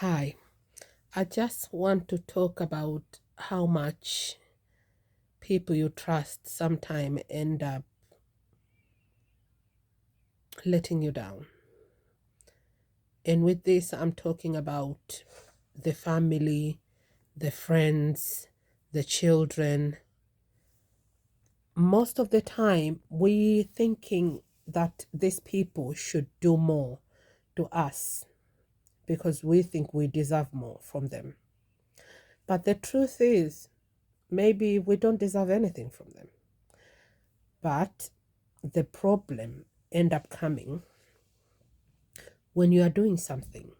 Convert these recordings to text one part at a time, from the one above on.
Hi, I just want to talk about how much people you trust sometime end up letting you down. And with this, I'm talking about the family, the friends, the children. Most of the time, we thinking that these people should do more to us because we think we deserve more from them. But the truth is, maybe we don't deserve anything from them. But the problem end up coming when you are doing something.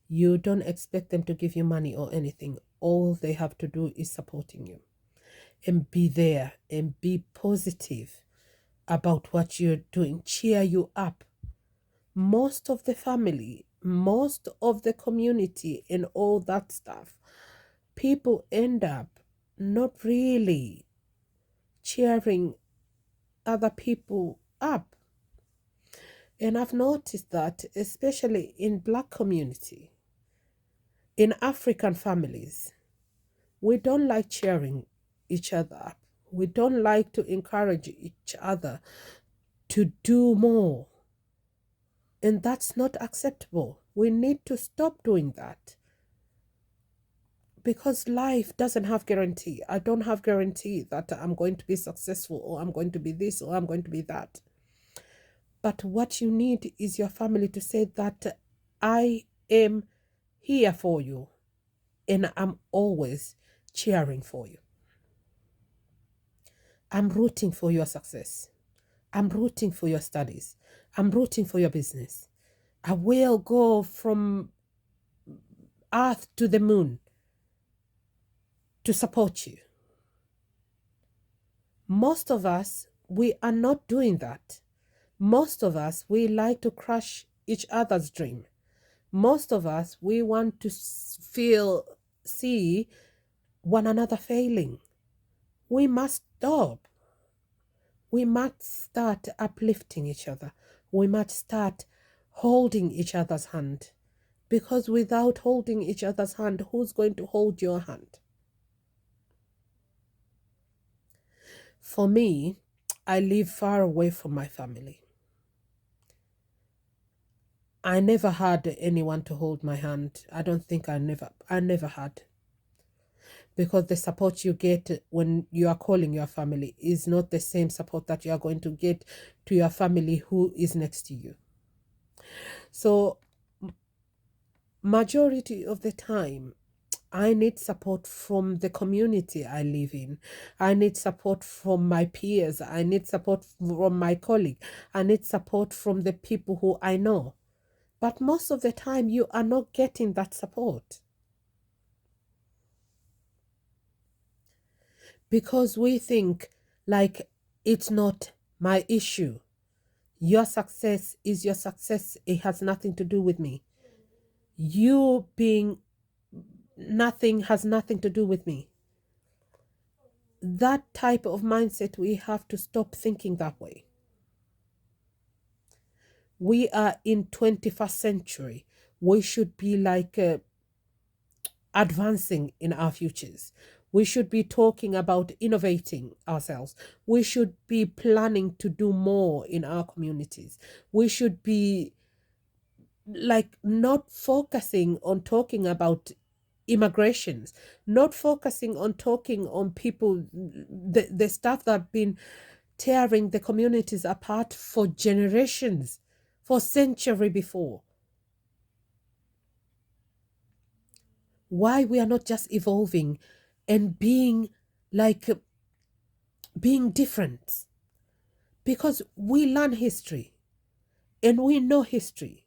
You don't expect them to give you money or anything. All they have to do is supporting you and be there and be positive about what you're doing, cheer you up. Most of the family, most of the community, and all that stuff, people end up not really cheering other people up. And I've noticed that, especially in Black community, in African families, we don't like cheering each other up. We don't like to encourage each other to do more. And that's not acceptable. We need to stop doing that because life doesn't have guarantee. I don't have guarantee that I'm going to be successful or I'm going to be this or I'm going to be that. But what you need is your family to say that I am here for you and I'm always cheering for you. I'm rooting for your success. I'm rooting for your studies. I'm rooting for your business. I will go from earth to the moon to support you. Most of us, we are not doing that. Most of us, we like to crush each other's dream. Most of us, we want to see one another failing. We must stop. We must start uplifting each other. We must start holding each other's hand. Because without holding each other's hand, who's going to hold your hand? For me, I live far away from my family. I never had anyone to hold my hand. I don't think I never had. Because the support you get when you are calling your family is not the same support that you are going to get to your family who is next to you. So majority of the time, I need support from the community I live in. I need support from my peers. I need support from my colleague. I need support from the people who I know. But most of the time, you are not getting that support because we think like it's not my issue. Your success is your success. It has nothing to do with me. You being nothing has nothing to do with me. That type of mindset, we have to stop thinking that way. We are in 21st century. We should be like advancing in our futures. We should be talking about innovating ourselves. We should be planning to do more in our communities. We should be like not focusing on talking about immigrations, not focusing on talking on people, the stuff that have been tearing the communities apart for generations, for century before. Why we are not just evolving and being like being different? Because we learn history and we know history,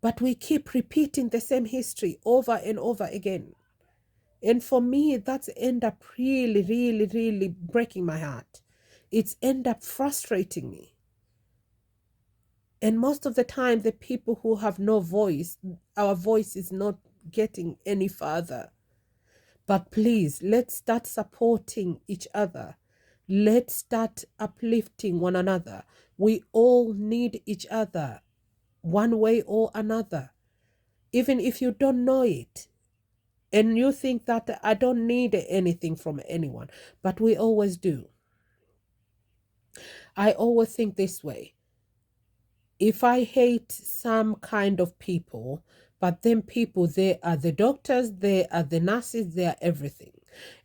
but we keep repeating the same history over and over again. And for me, that's end up really, really, really breaking my heart. It's end up frustrating me. And most of the time, the people who have no voice, our voice is not getting any further. But please, let's start supporting each other. Let's start uplifting one another. We all need each other, one way or another. even if you don't know it. And you think that I don't need anything from anyone, but we always do. I always think this way. If I hate some kind of people, but then people, they are the doctors, they are the nurses, they are everything.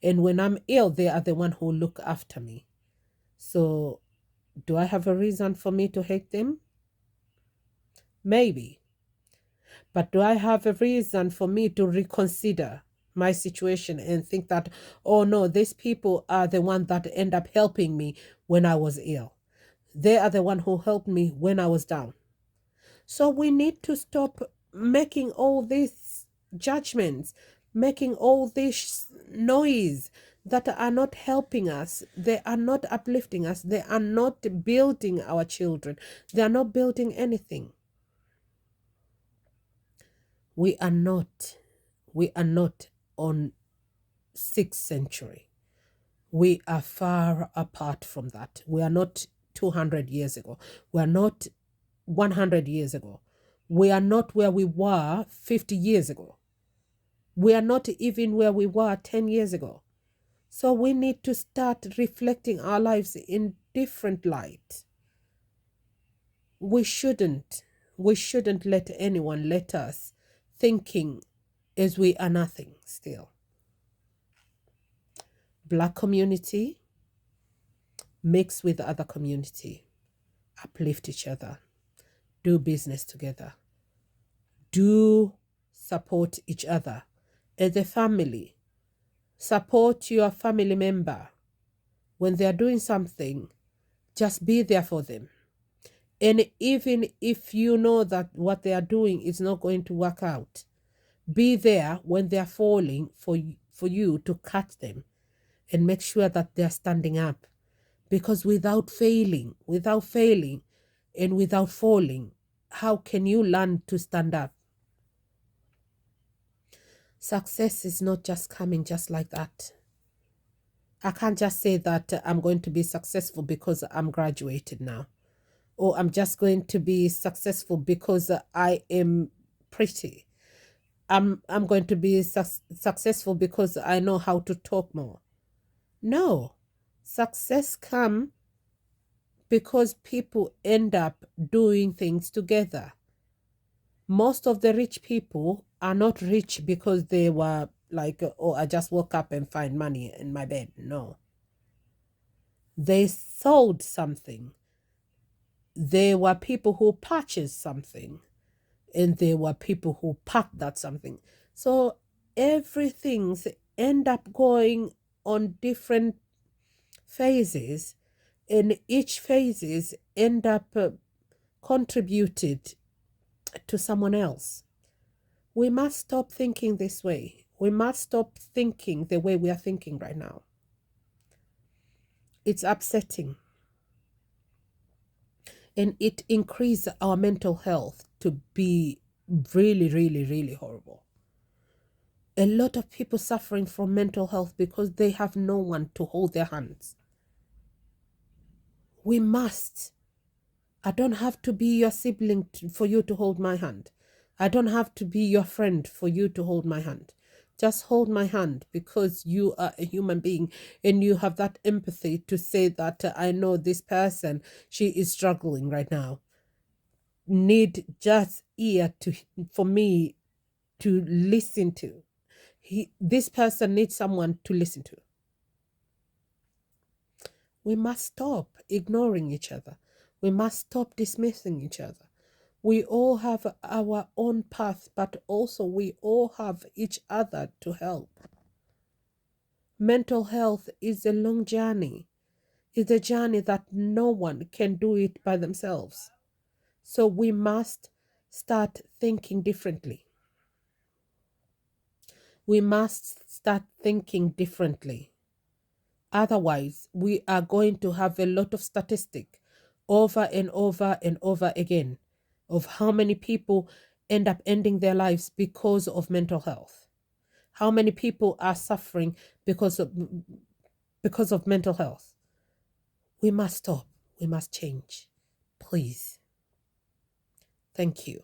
And when I'm ill, they are the one who look after me. So do I have a reason for me to hate them? Maybe. But do I have a reason for me to reconsider my situation and think that, oh no, these people are the one that end up helping me when I was ill. They are the one who helped me when I was down. So we need to stop making all these judgments, making all this noise that are not helping us. They are not uplifting us. They are not building our children. They are not building anything. We are not on 6th century. We are far apart from that. We are not 200 years ago. We are not 100 years ago. We are not where we were 50 years ago. We are not even where we were 10 years ago. So we need to start reflecting our lives in different light. We shouldn't let anyone let us thinking as we are nothing still. Black community, mix with other community, uplift each other, do business together, do support each other. As a family, support your family member. When they are doing something, just be there for them. And even if you know that what they are doing is not going to work out, be there when they are falling for you to catch them and make sure that they are standing up. Because without failing and without falling, how can you learn to stand up? Success is not just coming just like that. I can't just say that I'm going to be successful because I'm graduated now. Or I'm just going to be successful because I am pretty. I'm going to be successful because I know how to talk more. No. Success comes because people end up doing things together. Most of the rich people are not rich because they were like, oh, I just woke up and find money in my bed. No. They sold something. There were people who purchased something, and there were people who packed that something. So everything's end up going on different phases, and each phases end up contributed to someone else. We must stop thinking this way. We must stop thinking the way we are thinking right now. It's upsetting. And it increases our mental health to be really, really, really horrible. A lot of people suffering from mental health because they have no one to hold their hands. We must. I don't have to be your sibling for you to hold my hand. I don't have to be your friend for you to hold my hand. Just hold my hand because you are a human being and you have that empathy to say that I know this person, she is struggling right now. Need just ear to for me to listen to. This person needs someone to listen to. We must stop ignoring each other. We must stop dismissing each other. We all have our own path, but also we all have each other to help. Mental health is a long journey. It's a journey that no one can do it by themselves. So we must start thinking differently. We must start thinking differently. Otherwise, we are going to have a lot of statistic over and over and over again of how many people end up ending their lives because of mental health. How many people are suffering because of mental health. We must stop. We must change. Please. Thank you.